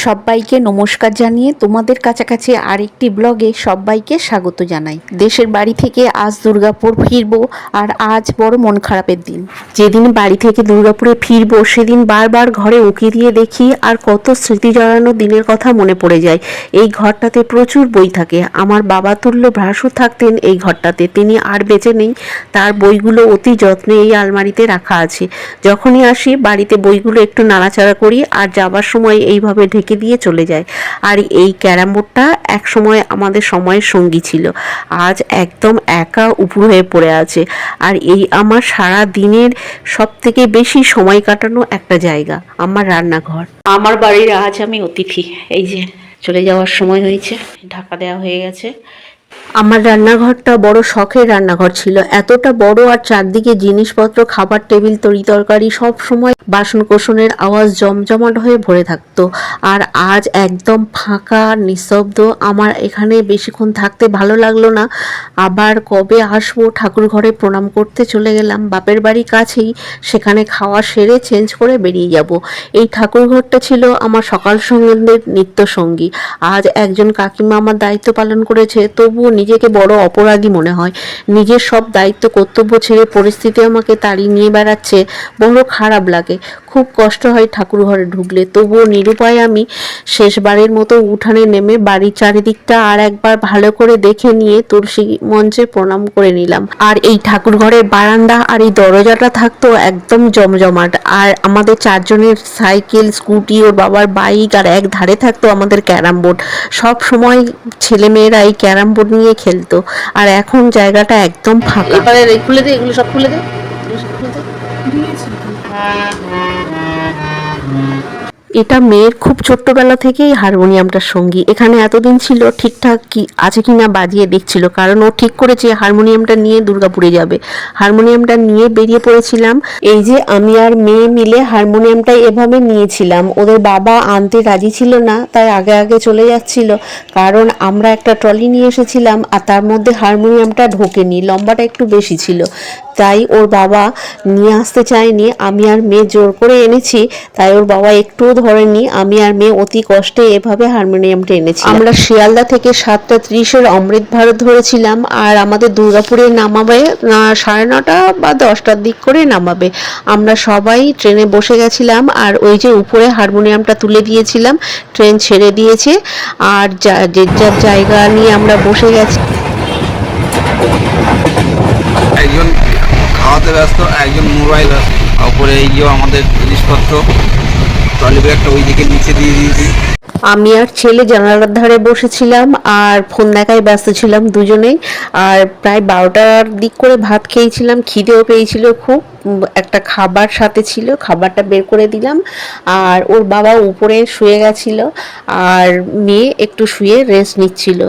সবাইকে নমস্কার জানিয়ে তোমাদের কাছাকাছি আরেকটি ব্লগে সবাইকে স্বাগত জানাই। দেশের বাড়ি থেকে আজ দুর্গাপুর ফিরবো, আর আজ বড় মন খারাপের দিন। যেদিন বাড়ি থেকে দুর্গাপুরে ফিরবো সেদিন বারবার ঘরে উঁকি দিয়ে দেখি আর কত স্মৃতি জড়ানো দিনের কথা মনে পড়ে যায়। এই ঘরটাতে প্রচুর বই থাকে। আমার বাবা তুল্য ভাসুর থাকতেন এই ঘরটাতে, তিনি আর বেঁচে নেই। তার বইগুলো অতি যত্নে এই আলমারিতে রাখা আছে। যখনই আসি বাড়িতে বইগুলো একটু নাড়াচাড়া করি আর যাবার সময় এইভাবে ঢেকে দিয়ে চলে যায়। আর এই ক্যারাম বোর্ডটা এক সময় আমাদের সময়ের সঙ্গী ছিল, আজ একদম একা উপুর হয়ে পড়ে আছে। আর এই আমার সারা দিনের সব থেকে বেশি সময় কাটানো একটা জায়গা, আমার রান্নাঘর। আমার বাড়ির আজ আমি অতিথি। এই যে চলে যাওয়ার সময় হয়েছে, ঢাকা দেওয়া হয়ে গেছে। আমার রান্নাঘরটা বড় শখের রান্নাঘর ছিল, এতটা বড় আর চারদিকে জিনিসপত্র, খাবার টেবিল, তরি তরকারি, সব সময় বাসন কোসনের আওয়াজ জমজমাট হয়ে ভরে থাকতো। আর আজ একদম ফাঁকা নিঃশব্দ। আমার এখানে বেশিক্ষণ থাকতে ভালো লাগলো না। আবার কবে আসবো ঠাকুর ঘরে প্রণাম করতে চলে গেলাম। বাপের বাড়ি কাছেই, সেখানে খাওয়া সেরে চেঞ্জ করে বেরিয়ে যাব। এই ঠাকুর ঘরটা ছিল আমার সকাল সঙ্গীদের নিত্য সঙ্গী। আজ একজন কাকিমা আমার দায়িত্ব পালন করেছে, তবুও নিজেকে বড় অপরাধী মনে হয়। নিজের সব দায়িত্ব কর্তব্য ছেড়ে পরিস্থিতি আমাকে তাড়িয়ে নিয়ে বেড়াচ্ছে, বড় খারাপ লাগে। খুব কষ্ট হয় ঠাকুর ঘরে ঢুকলে, তবুও নিরুপায় আমি শেষবারের মতো উঠানে নেমে বাড়ির চারিদিকটা আর একবার ভালো করে দেখে নিয়ে তুলসী মঞ্চে প্রণাম করে নিলাম। আর এই ঠাকুর ঘরের বারান্দা আর এই দরজাটা থাকতো একদম জমজমাট। আর আমাদের চারজনের সাইকেল, স্কুটি, ওর বাবার বাইক, আর এক ধারে থাকতো আমাদের ক্যারাম বোর্ড। সব সময় ছেলেমেয়েরা এই ক্যারাম বোর্ড নিয়ে খেলতো। আর এখন জায়গাটা একদম ফাঁকা। এবারে খুলে দে, এগুলো সব খুলে দে। এটা মেয়ের খুব ছোট্টবেলা থেকেই হারমোনিয়ামটার সঙ্গী। এখানে এতদিন ছিল, ঠিকঠাক কি আছে কিনা বাজিয়ে দেখছিল, কারণ ও ঠিক করেছে হারমোনিয়ামটা নিয়ে দুর্গাপুরে যাবে। হারমোনিয়ামটা নিয়ে বেরিয়ে পড়েছিলাম। এই যে আমি আর মেয়ে মিলে হারমোনিয়ামটা এভাবে নিয়েছিলাম। ওদের বাবা আনতে রাজি ছিল না, তাই আগে আগে চলে যাচ্ছিল, কারণ আমরা একটা ট্রলি নিয়ে এসেছিলাম আর তার মধ্যে হারমোনিয়ামটা ঢোকেনি, লম্বাটা একটু বেশি ছিল, তাই ওর বাবা নিয়ে আসতে চায়নি। আমি আর মেয়ে জোর করে এনেছি, তাই ওর বাবা একটুও ধরেনি। আমি আর মেয়ে অতি কষ্টে এভাবে হারমোনিয়ামটা এনেছি। আমরা শিয়ালদা থেকে 7:30 অমৃত ভারত ধরেছিলাম, আর আমাদের দুর্গাপুরে নামাবে 9:30 বা 10টার দিক করে নামাবে। আমরা সবাই ট্রেনে বসে গেছিলাম, আর ওই যে উপরে হারমোনিয়ামটা তুলে দিয়েছিলাম, ট্রেন ছেড়ে দিয়েছে, আর যে যার জায়গা নিয়ে আমরা বসে গেছি। একজন খাওয়াতে ব্যস্ত, একজন মোবাইল ব্যস্ত। ওপরে এই যে আমাদের জিনিসপত্র ট্রলি ব্যাগটা ওই দিকে নিচে দিয়ে দিয়েছি। আমি আর ছেলে জানালার ধারে বসেছিলাম আর ফোন দেখায় ব্যস্ত ছিলাম দুজনেই। আর প্রায় 12টার দিক করে ভাত খেয়েছিলাম, খিদেও পেয়েছিল খুব। একটা খাবার সাথে ছিল, খাবারটা বের করে দিলাম। আর ওর বাবা উপরে শুয়ে গেছিল, আর মেয়ে একটু শুয়ে রেস্ট নিচ্ছিল।